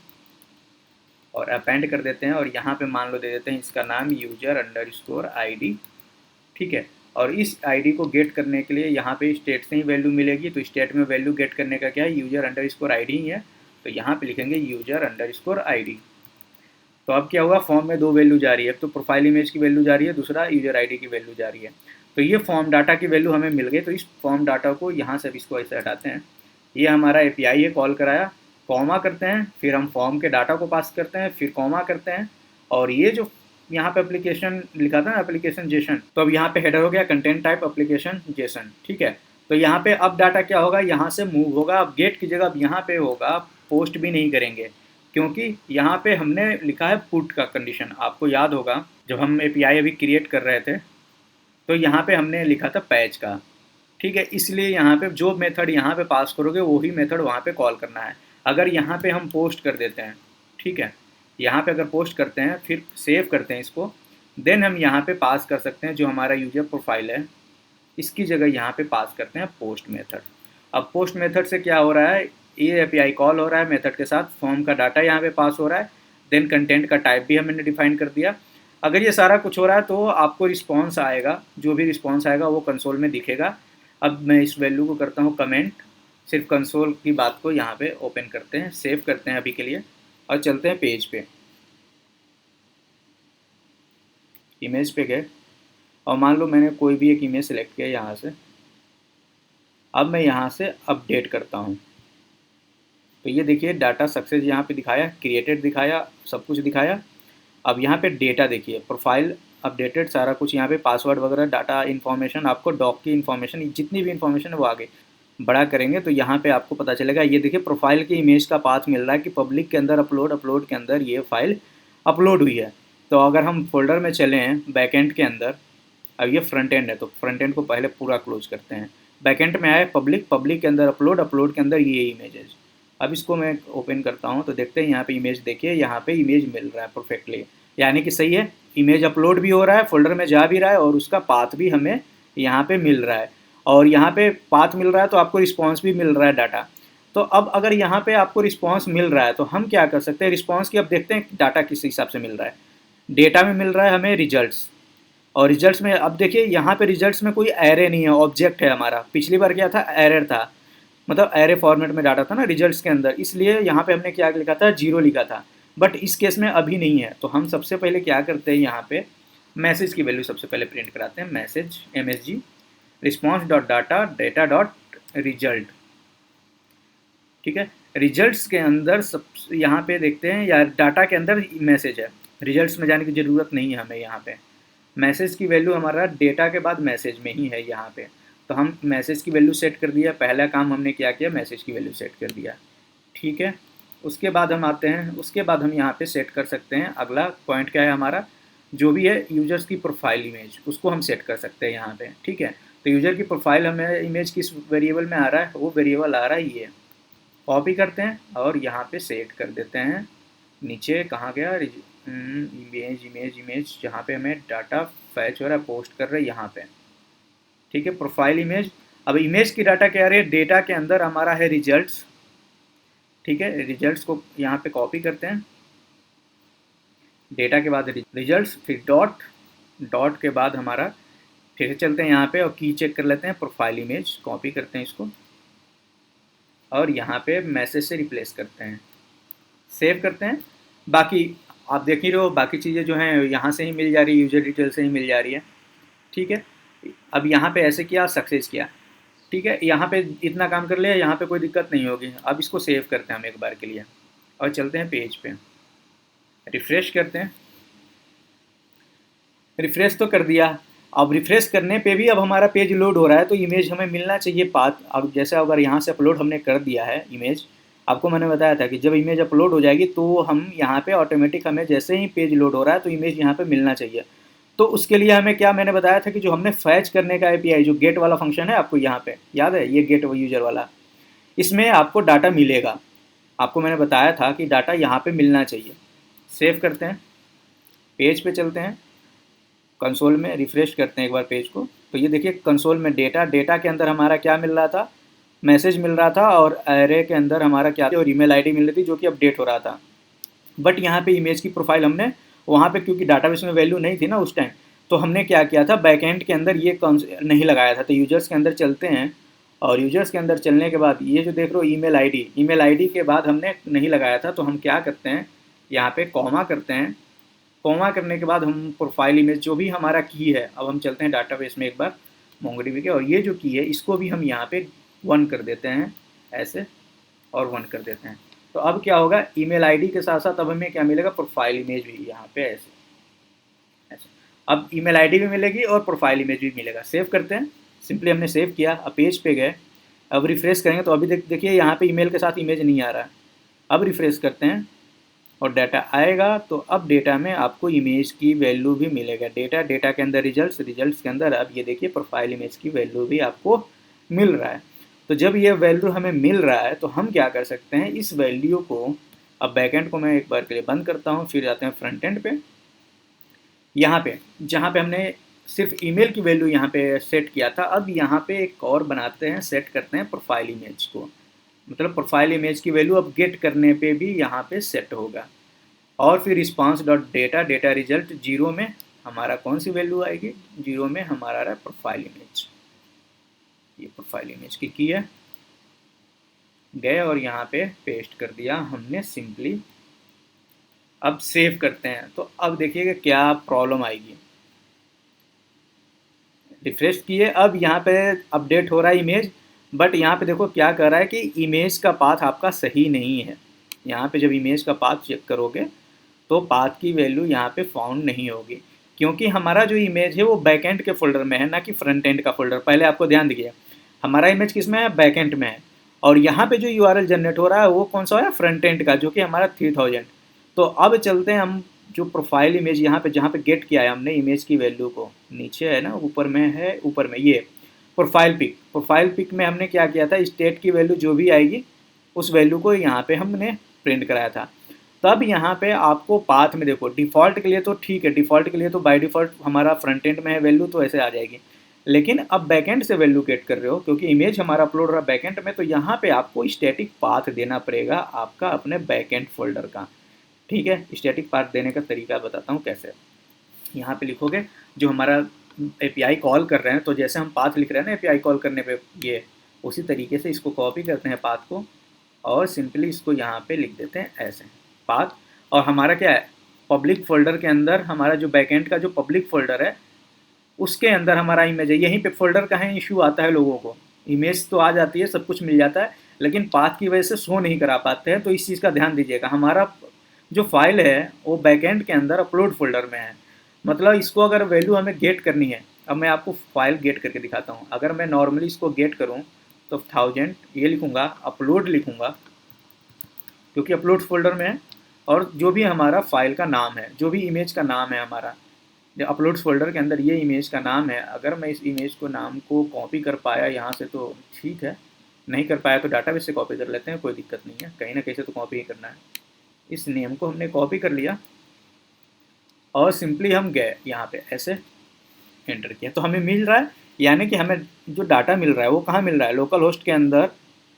S1: और अपेंड कर देते हैं, और यहाँ पे मान लो दे देते हैं इसका नाम यूजर अंडरस्कोर आईडी, ठीक है। और इस आईडी को गेट करने के लिए यहाँ पे स्टेट से ही वैल्यू मिलेगी, तो स्टेट में वैल्यू गेट करने का क्या है, यूजर अंडरस्कोर आईडी ही है, तो यहाँ पे लिखेंगे यूजर अंडरस्कोर आईडी। तो अब क्या हुआ, फॉर्म में दो वैल्यू जा रही है, तो प्रोफाइल इमेज की वैल्यू जा रही है, दूसरा यूजर आईडी की वैल्यू जा रही है। तो ये फॉर्म डाटा की वैल्यू हमें मिल गई, तो इस फॉर्म डाटा को यहाँ से इसको ऐसे हटाते हैं, ये हमारा एपीआई है, कॉल कराया, कॉमा करते हैं, फिर हम फॉर्म के डाटा को पास करते हैं, फिर कॉमा करते हैं, और ये जो यहाँ पे एप्लीकेशन लिखा था ना, एप्लीकेशन जेसन, तो अब यहाँ पे हेडर हो गया कंटेंट टाइप एप्लीकेशन जेसन, ठीक है। तो यहाँ पे अब डाटा क्या होगा, यहाँ से मूव होगा, अब गेट की जगह अब यहाँ पे होगा, पोस्ट भी नहीं करेंगे, क्योंकि यहाँ पे हमने लिखा है पुट का कंडीशन। आपको याद होगा जब हम एपीआई अभी क्रिएट कर रहे थे, तो यहाँ पे हमने लिखा था पैच का, ठीक है, इसलिए यहाँ पे जो मेथड यहाँ पे पास करोगे वही मेथड वहाँ पे कॉल करना है। अगर यहाँ पे हम पोस्ट कर देते हैं, ठीक है, यहाँ पे अगर पोस्ट करते हैं फिर सेव करते हैं इसको, देन हम यहाँ पे पास कर सकते हैं जो हमारा यूजर प्रोफाइल है, इसकी जगह यहाँ पे पास करते हैं पोस्ट मेथड। अब पोस्ट मेथड से क्या हो रहा है, ये एपीआई कॉल हो रहा है मेथड के साथ, फॉर्म का डाटा यहाँ पे पास हो रहा है, देन कंटेंट का टाइप भी हमने डिफाइन कर दिया। अगर ये सारा कुछ हो रहा है तो आपको रिस्पॉन्स आएगा, जो भी रिस्पॉन्स आएगा वो कंसोल में दिखेगा। अब मैं इस वैल्यू को करता हूँ कमेंट, सिर्फ कंसोल की बात को यहाँ पे ओपन करते हैं, सेव करते हैं अभी के लिए, और चलते हैं पेज पे, इमेज पे गए, और मान लो मैंने कोई भी एक इमेज सेलेक्ट किया यहाँ से। अब मैं यहाँ से अपडेट करता हूँ, तो ये देखिए डाटा सक्सेस यहाँ पे दिखाया, क्रिएटेड दिखाया, सब कुछ दिखाया। अब यहाँ पे डेटा देखिए, प्रोफाइल अपडेटेड, सारा कुछ यहाँ पे पासवर्ड वगैरह, डाटा इन्फॉर्मेशन, आपको डॉक की इन्फॉर्मेशन, जितनी भी इन्फॉर्मेशन है वो आगे बड़ा करेंगे तो यहाँ पे आपको पता चलेगा। ये देखिए प्रोफाइल की इमेज का पाथ मिल रहा है कि पब्लिक के अंदर अपलोड, अपलोड के अंदर ये फाइल अपलोड हुई है। तो अगर हम फोल्डर में चले हैं बैकएंड के अंदर, अब ये फ्रंट एंड है तो फ्रंट एंड को पहले पूरा क्लोज करते हैं, बैकएंड में आए पब्लिक, पब्लिक के अंदर अपलोड, अपलोड के अंदर ये इमेजेस। अब इसको मैं ओपन करता हूँ तो देखते हैं यहाँ पे इमेज, देखिए यहाँ पे इमेज मिल रहा है परफेक्टली, यानी कि सही है, इमेज अपलोड भी हो रहा है, फोल्डर में जा भी रहा है और उसका पाथ भी हमें यहाँ पे मिल रहा है। और यहाँ पे पाथ मिल रहा है तो आपको रिस्पॉन्स भी मिल रहा है डाटा। तो अब अगर यहाँ पे आपको रिस्पॉन्स मिल रहा है तो हम क्या कर सकते हैं, रिस्पॉन्स की अब देखते हैं डाटा किस हिसाब से मिल रहा है। डेटा में मिल रहा है हमें रिजल्ट्स, और रिजल्ट्स में अब देखिए यहाँ पे रिजल्ट्स में कोई एरे नहीं है, ऑब्जेक्ट है हमारा। पिछली बार क्या था, एरर था, मतलब एरे फॉर्मेट में डाटा था ना रिजल्ट्स के अंदर, इसलिए यहाँ पे हमने क्या लिखा था, 0 लिखा था। बट इस केस में अभी नहीं है, तो हम सबसे पहले क्या करते हैं, यहाँ पे मैसेज की वैल्यू सबसे पहले प्रिंट कराते हैं। Message MSG response dot data data dot result, ठीक है। रिजल्ट्स के अंदर सब यहाँ पे देखते हैं, या डाटा के अंदर मैसेज है, रिजल्ट्स में जाने की ज़रूरत नहीं है हमें। यहाँ पे मैसेज की वैल्यू हमारा डेटा के बाद मैसेज में ही है यहाँ पे, तो हम मैसेज की वैल्यू सेट कर दिया। पहला काम हमने क्या किया, मैसेज की वैल्यू सेट कर दिया, ठीक है। उसके बाद हम आते हैं, उसके बाद हम यहाँ पे सेट कर सकते हैं, अगला पॉइंट क्या है हमारा, जो भी है यूजर्स की प्रोफाइल इमेज, उसको हम सेट कर सकते हैं यहाँ पे, ठीक है। तो यूजर की प्रोफाइल हमें इमेज किस वेरिएबल में आ रहा है, वो वेरिएबल आ रहा है ये। कॉपी करते हैं और यहाँ पे सेट कर देते हैं। नीचे कहाँ गया, इमेज इमेज इमेज, जहाँ पे हमें डाटा फैच हो रहा है, पोस्ट कर रहे हैं यहाँ पे, ठीक है। प्रोफाइल इमेज, अब इमेज की डाटा क्या आ रही है, डेटा के अंदर हमारा है रिजल्ट्स, ठीक है। रिजल्ट्स को यहाँ पे कॉपी करते हैं, डेटा के बाद रिजल्ट्स, फिर डॉट, डॉट के बाद हमारा, फिर चलते हैं यहाँ पे और की चेक कर लेते हैं, प्रोफाइल इमेज कॉपी करते हैं इसको और यहाँ पे मैसेज से रिप्लेस करते हैं, सेव करते हैं। बाकी आप देख ही रहे हो, बाकी चीज़ें जो हैं यहाँ से ही मिल जा रही है, यूजर डिटेल से ही मिल जा रही है, ठीक है। अब यहाँ पे ऐसे किया, सक्सेस किया, ठीक है। यहाँ पे इतना काम कर लिया, यहाँ पे कोई दिक्कत नहीं होगी। अब इसको सेव करते हैं हम एक बार के लिए और चलते हैं पेज पे, रिफ़्रेश करते हैं। रिफ़्रेश तो कर दिया, अब रिफ़्रेश करने पे भी अब हमारा पेज लोड हो रहा है, तो इमेज हमें मिलना चाहिए पाथ। अब जैसे अगर यहाँ से अपलोड हमने कर दिया है इमेज, आपको मैंने बताया था कि जब इमेज अपलोड हो जाएगी तो हम यहाँ पे ऑटोमेटिक, हमें जैसे ही पेज लोड हो रहा है तो इमेज यहाँ पे मिलना चाहिए। तो उसके लिए हमें क्या, मैंने बताया था कि जो हमने फैच करने का API, जो गेट वाला फंक्शन है, आपको यहाँ पे याद है, ये गेट यूजर वाला, इसमें आपको डाटा मिलेगा। आपको मैंने बताया था कि डाटा यहाँ पे मिलना चाहिए। सेव करते हैं, पेज पे चलते हैं, कंसोल में रिफ़्रेश करते हैं एक बार पेज को, तो ये देखिए कंसोल में डेटा, डेटा के अंदर हमारा क्या मिल रहा था, मैसेज मिल रहा था, और एरे के अंदर हमारा क्या था, और ईमेल आईडी मिल रही थी जो कि अपडेट हो रहा था। बट यहाँ पे इमेज की प्रोफाइल हमने वहाँ पे, क्योंकि डाटाबेस में वैल्यू नहीं थी ना उस टाइम, तो हमने क्या किया था, बैकएंड के अंदर ये नहीं लगाया था। तो यूजर्स के अंदर चलते हैं, और यूजर्स के अंदर चलने के बाद ये जो देख रहे हो ईमेल आईडी के बाद हमने नहीं लगाया था, तो हम क्या करते हैं, यहाँ पे कॉमा करते हैं। कॉमा करने के बाद हम प्रोफाइल इमेज जो भी हमारा की है, अब हम चलते हैं डाटाबेस में एक बार मोंगोडीबी के, और ये जो की है इसको भी हम यहाँ पे 1 कर देते हैं ऐसे, और 1 कर देते हैं। तो अब क्या होगा, ईमेल आईडी के साथ साथ अब हमें क्या मिलेगा, प्रोफाइल इमेज भी यहाँ पे ऐसे ऐसे। अब ईमेल आईडी भी मिलेगी और प्रोफाइल इमेज भी मिलेगा। सेव करते हैं, सिंपली हमने सेव किया, अब पेज पे गए, अब रिफ्रेश करेंगे तो अभी देखिए यहाँ पे ईमेल के साथ इमेज नहीं आ रहा है। अब रिफ्रेश करते हैं और डाटा आएगा, तो अब डेटा में आपको इमेज की वैल्यू भी मिलेगा। डेटा के अंदर रिजल्ट्स, रिजल्ट्स के अंदर अब ये देखिए प्रोफाइल इमेज की वैल्यू भी आपको मिल रहा है। तो जब ये वैल्यू हमें मिल रहा है तो हम क्या कर सकते हैं, इस वैल्यू को, अब बैकएंड को मैं एक बार के लिए बंद करता हूँ, फिर जाते हैं फ्रंट एंड पे। यहाँ पे जहाँ पे हमने सिर्फ ईमेल की वैल्यू यहाँ पे सेट किया था, अब यहाँ पे एक और बनाते हैं, सेट करते हैं प्रोफाइल इमेज को, मतलब प्रोफाइल इमेज की वैल्यू अब गेट करने पे भी यहाँ पे सेट होगा। और फिर response dot data, data result 0 में हमारा कौन सी वैल्यू आएगी, 0 में हमारा रहा प्रोफाइल इमेज। ये प्रोफाइल इमेज की है, गए और यहाँ पे पेस्ट कर दिया हमने सिंपली। अब सेव करते हैं, तो अब देखिएगा क्या प्रॉब्लम आएगी। रिफ्रेश किए, अब यहाँ पे अपडेट हो रहा है इमेज, बट यहाँ पे देखो क्या कर रहा है कि इमेज का पाथ आपका सही नहीं है। यहाँ पे जब इमेज का पाथ चेक करोगे तो पाथ की वैल्यू यहाँ पे फाउंड नहीं होगी, क्योंकि हमारा जो इमेज है वो बैकएंड के फोल्डर में है, ना कि फ्रंट एंड का फोल्डर। पहले आपको ध्यान दीजिए, हमारा इमेज किस में है, बैकएंड में है, और यहाँ पे जो URL जनरेट हो रहा है वो कौन सा है, फ्रंट एंड का, जो कि हमारा 3000। तो अब चलते हैं हम जो प्रोफाइल इमेज यहाँ पे, जहाँ पे गेट किया है हमने इमेज की वैल्यू को, नीचे है ना, ऊपर में है, ऊपर में ये, प्रोफाइल पिक में हमने क्या किया था, स्टेट की वैल्यू जो भी आएगी उस वैल्यू को यहाँ पे हमने प्रिंट कराया था। तब यहाँ पे आपको पाथ में देखो, डिफ़ॉल्ट के लिए तो ठीक है, डिफ़ॉल्ट के लिए तो बाय डिफ़ॉल्ट हमारा फ्रंट एंड में है वैल्यू तो ऐसे आ जाएगी, लेकिन अब बैकएंड से वैल्यू गेट कर रहे हो क्योंकि इमेज हमारा अपलोड रहा बैकएंड में, तो यहाँ पे आपको स्टैटिक पाथ देना पड़ेगा आपका अपने बैकएंड फोल्डर का। ठीक है, स्टैटिक पाथ देने का तरीका बताता हूँ कैसे। यहाँ पे लिखोगे जो हमारा एपीआई कॉल कर रहे हैं, तो जैसे हम पाथ लिख रहे हैं ना एपीआई कॉल करने पे, ये उसी तरीके से इसको कॉपी करते हैं पाथ को और सिंपली इसको यहाँ पे लिख देते हैं ऐसे पाथ। और हमारा क्या है, पब्लिक फोल्डर के अंदर हमारा जो बैकएंड का जो पब्लिक फोल्डर है उसके अंदर हमारा इमेज है। यहीं पे फोल्डर का है इशू आता है लोगों को, इमेज तो आ जाती है, सब कुछ मिल जाता है, लेकिन पाथ की वजह से शो नहीं करा पाते हैं, तो इस चीज़ का ध्यान दीजिएगा। हमारा जो फाइल है वो बैकएंड के अंदर अपलोड फोल्डर में है, मतलब इसको अगर वैल्यू हमें गेट करनी है, अब मैं आपको फाइल गेट करके दिखाता हूँ। अगर मैं नॉर्मली इसको गेट करूँ तो 1000 ये लिखूँगा, अपलोड लिखूँगा क्योंकि अपलोड फोल्डर में है, और जो भी हमारा फाइल का नाम है, जो भी इमेज का नाम है हमारा जो अपलोड्स फोल्डर के अंदर ये इमेज का नाम है, अगर मैं इस इमेज को नाम को कॉपी कर पाया यहाँ से तो ठीक है, नहीं कर पाया तो डाटाबेस से कॉपी कर लेते हैं, कोई दिक्कत नहीं है, कहीं ना कहीं से तो कॉपी ही करना है। इस नेम को हमने कॉपी कर लिया और सिंपली हम गए यहाँ पे ऐसे एंटर किया तो हमें मिल रहा है, यानी कि हमें जो डाटा मिल रहा है वो कहाँ मिल रहा है, लोकल होस्ट के अंदर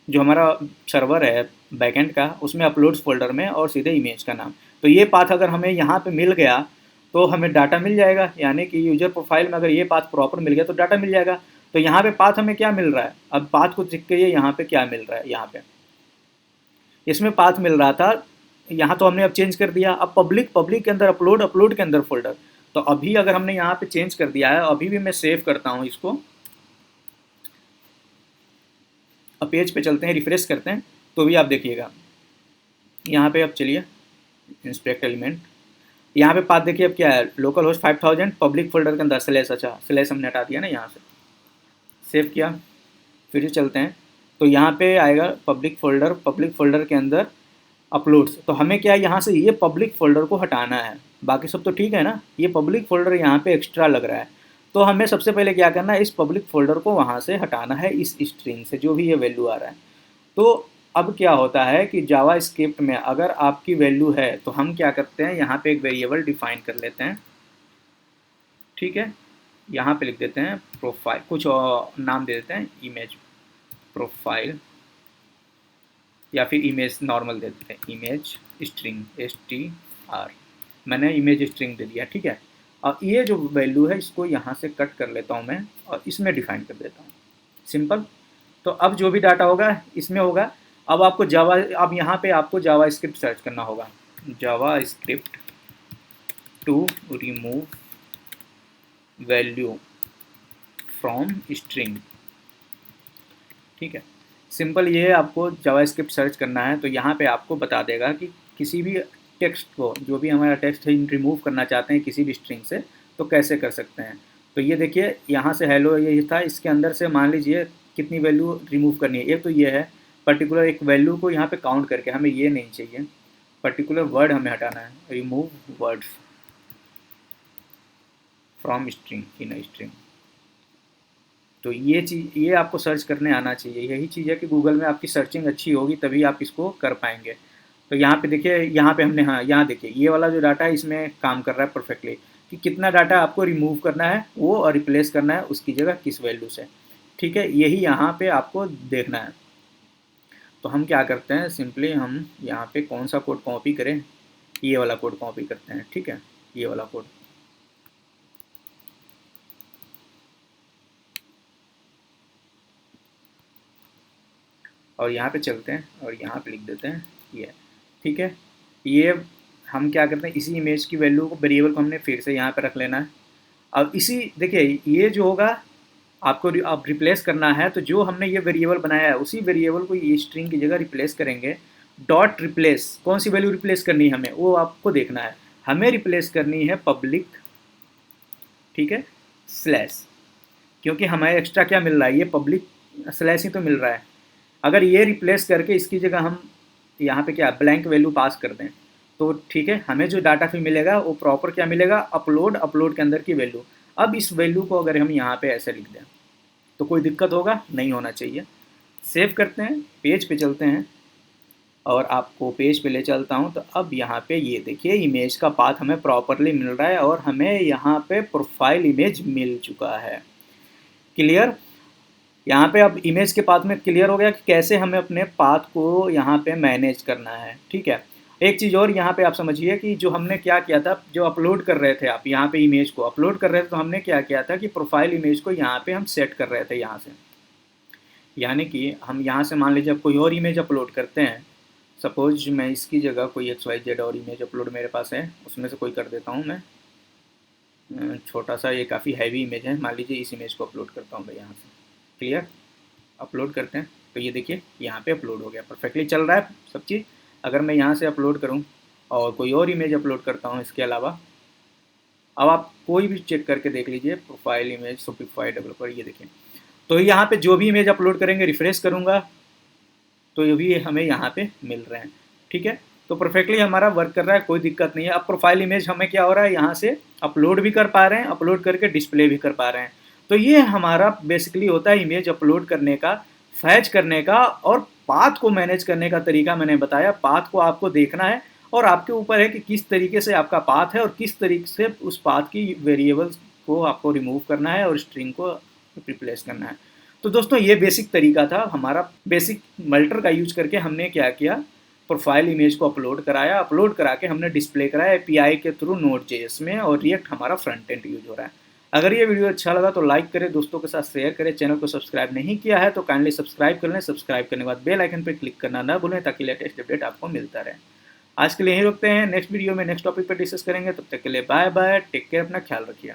S1: जो हमारा सर्वर है बैकएंड का उसमें अपलोड्स फोल्डर में और सीधे इमेज का नाम। तो ये पाथ अगर हमें यहाँ पे मिल गया तो हमें डाटा मिल जाएगा, यानी कि यूजर प्रोफाइल में अगर ये पाथ प्रॉपर मिल गया तो डाटा मिल जाएगा। तो यहाँ पे पाथ हमें क्या मिल रहा है, अब पाथ को देख के यहाँ पे क्या मिल रहा है, यहाँ पे इसमें पाथ मिल रहा था, यहाँ तो हमने अब चेंज कर दिया, अब पब्लिक के अंदर अपलोड, अपलोड के अंदर फोल्डर। तो अभी अगर हमने यहाँ पे चेंज कर दिया है, अभी भी मैं सेव करता हूँ इसको, अब पेज पे चलते हैं, रिफ्रेश करते हैं तो भी आप देखिएगा यहाँ पे। अब चलिए इंस्पेक्ट एलिमेंट, यहाँ पे पाथ देखिए अब क्या है, लोकल होस्ट 5000 पब्लिक फोल्डर के अंदर स्लैश, अच्छा स्लैश हमने हटा दिया ना, यहाँ से सेव किया, फिर से चलते हैं तो यहाँ पे आएगा पब्लिक फोल्डर के अंदर अपलोड्स। तो हमें क्या है, यहाँ से ये पब्लिक फोल्डर को हटाना है, बाकी सब तो ठीक है ना, ये पब्लिक फोल्डर यहाँ पे एक्स्ट्रा लग रहा है, तो हमें सबसे पहले क्या करना है, इस पब्लिक फोल्डर को वहाँ से हटाना है, इस स्ट्रिंग से जो भी ये वैल्यू आ रहा है। तो अब क्या होता है कि जावा स्क्रिप्ट में अगर आपकी वैल्यू है तो हम क्या करते हैं, यहाँ पे एक वेरिएबल डिफाइन कर लेते हैं, ठीक है, यहाँ पे लिख देते हैं प्रोफाइल, कुछ और नाम दे देते हैं, इमेज प्रोफाइल या फिर इमेज नॉर्मल दे देते हैं, इमेज स्ट्रिंग str, मैंने इमेज स्ट्रिंग दे दिया, ठीक है। और ये जो वैल्यू है इसको यहाँ से कट कर लेता हूँ मैं और इसमें डिफाइन कर देता हूँ, सिंपल। तो अब जो भी डाटा होगा इसमें होगा। अब आपको जावा, अब यहाँ पे आपको जावा स्क्रिप्ट सर्च करना होगा, JavaScript to remove value from string, ठीक है, सिंपल। ये आपको जावा स्क्रिप्ट सर्च करना है तो यहाँ पे आपको बता देगा कि किसी भी टेक्स्ट को, जो भी हमारा टेक्स्ट है रिमूव करना चाहते हैं किसी भी स्ट्रिंग से तो कैसे कर सकते हैं। तो ये देखिए यहाँ से हेलो ये था, इसके अंदर से मान लीजिए कितनी वैल्यू रिमूव करनी है, एक तो ये है पर्टिकुलर एक वैल्यू को यहाँ पे काउंट करके, हमें ये नहीं चाहिए, पर्टिकुलर वर्ड हमें हटाना है, remove words from string in string. तो ये चीज़, ये आपको सर्च करने आना चाहिए, यही चीज़ है कि गूगल में आपकी सर्चिंग अच्छी होगी तभी आप इसको कर पाएंगे। तो यहाँ पे देखिए, यहाँ पे हमने, हाँ यहाँ देखिए ये वाला जो डाटा है इसमें काम कर रहा है परफेक्टली, कि कितना डाटा आपको रिमूव करना है वो और रिप्लेस करना है उसकी जगह किस वैल्यू से, ठीक है, यही यहाँ पे आपको देखना है। तो हम क्या करते हैं, सिंपली हम यहाँ पे कौन सा कोड कॉपी करें, ये वाला कोड कॉपी करते हैं, ठीक है, ये वाला कोड। और यहाँ पे चलते हैं और यहाँ पे लिख देते हैं ये, ठीक है। ये हम क्या करते हैं, इसी इमेज की वैल्यू को, वेरिएबल को हमने फिर से यहाँ पे रख लेना है। अब इसी देखिए ये जो होगा आपको अब रिप्लेस करना है, तो जो हमने ये वेरिएबल बनाया है उसी वेरिएबल को ये स्ट्रिंग की जगह रिप्लेस करेंगे। डॉट रिप्लेस, कौन सी वैल्यू रिप्लेस करनी है हमें वो आपको देखना है, हमें रिप्लेस करनी है पब्लिक, ठीक है, स्लैश, क्योंकि हमें एक्स्ट्रा क्या मिल रहा है, ये पब्लिक स्लैश ही तो मिल रहा है। अगर ये रिप्लेस करके इसकी जगह हम यहाँ पे क्या ब्लैंक वैल्यू पास कर दें तो ठीक है, हमें जो डाटा फिर मिलेगा वो प्रॉपर क्या मिलेगा, अपलोड के अंदर की वैल्यू। अब इस वैल्यू को अगर हम यहाँ पे ऐसे लिख दें, तो कोई दिक्कत होगा नहीं होना चाहिए। सेव करते हैं, पेज पे चलते हैं और आपको पेज पे ले चलता हूँ। तो अब यहाँ पे ये देखिए इमेज का पाथ हमें प्रॉपरली मिल रहा है और हमें यहाँ पे प्रोफाइल इमेज मिल चुका है। क्लियर? यहाँ पे अब इमेज के पाथ में क्लियर हो गया कि कैसे हमें अपने पाथ को यहाँ पे मैनेज करना है। ठीक है, एक चीज़ और यहाँ पे आप समझिए कि जो हमने क्या किया था, जो अपलोड कर रहे थे आप यहाँ पे इमेज को अपलोड कर रहे थे, तो हमने क्या किया था कि प्रोफाइल इमेज को यहाँ पे हम सेट कर रहे थे यहाँ से। यानी कि हम यहाँ से मान लीजिए अब कोई और इमेज अपलोड करते हैं, सपोज मैं इसकी जगह कोई XYZ और इमेज अपलोड मेरे पास है, उसमें से कोई कर देता हूँ मैं। छोटा सा, ये काफ़ी हैवी इमेज है, मान लीजिए इस इमेज को अपलोड करता हूँ मैं यहाँ से। क्लियर? अपलोड करते हैं तो ये देखिए यहाँ पे अपलोड हो गया, परफेक्टली चल रहा है सब चीज़। अगर मैं यहाँ से अपलोड करूँ और कोई और इमेज अपलोड करता हूँ इसके अलावा, अब आप कोई भी चेक करके देख लीजिए, प्रोफाइल इमेज शॉपिफाई डेवलपर, ये देखिए। तो यहाँ पे जो भी इमेज अपलोड करेंगे, रिफ्रेश करूँगा तो ये भी हमें यहाँ पे मिल रहे हैं। ठीक है, तो परफेक्टली हमारा वर्क कर रहा है, कोई दिक्कत नहीं है। अब प्रोफाइल इमेज हमें क्या हो रहा है, यहाँ से अपलोड भी कर पा रहे हैं, अपलोड करके डिस्प्ले भी कर पा रहे हैं। तो ये हमारा बेसिकली होता है इमेज अपलोड करने का, फैच करने का और पाथ को मैनेज करने का तरीका मैंने बताया। पाथ को आपको देखना है और आपके ऊपर है कि किस तरीके से आपका पाथ है और किस तरीके से उस पाथ की वेरिएबल्स को आपको रिमूव करना है और स्ट्रिंग को रिप्लेस करना है। तो दोस्तों ये बेसिक तरीका था हमारा। बेसिक मल्टर का यूज करके हमने क्या किया, प्रोफाइल इमेज को अपलोड कराया, अपलोड करा के हमने डिस्प्ले कराया एपीआई के थ्रू Node.js में, और रिएक्ट हमारा फ्रंट एंड यूज हो रहा है। अगर ये वीडियो अच्छा लगा तो लाइक करें, दोस्तों के साथ शेयर करें। चैनल को सब्सक्राइब नहीं किया है तो काइंडली सब्सक्राइब कर लें। सब्सक्राइब करने के बाद बेल आइकन पर क्लिक करना ना भूलें ताकि लेटेस्ट अपडेट आपको मिलता रहे। आज के लिए यहीं रुकते हैं, नेक्स्ट वीडियो में नेक्स्ट टॉपिक पर डिस्कस करेंगे। तब तक के लिए बाय बाय, टेक केयर, अपना ख्याल रखिए।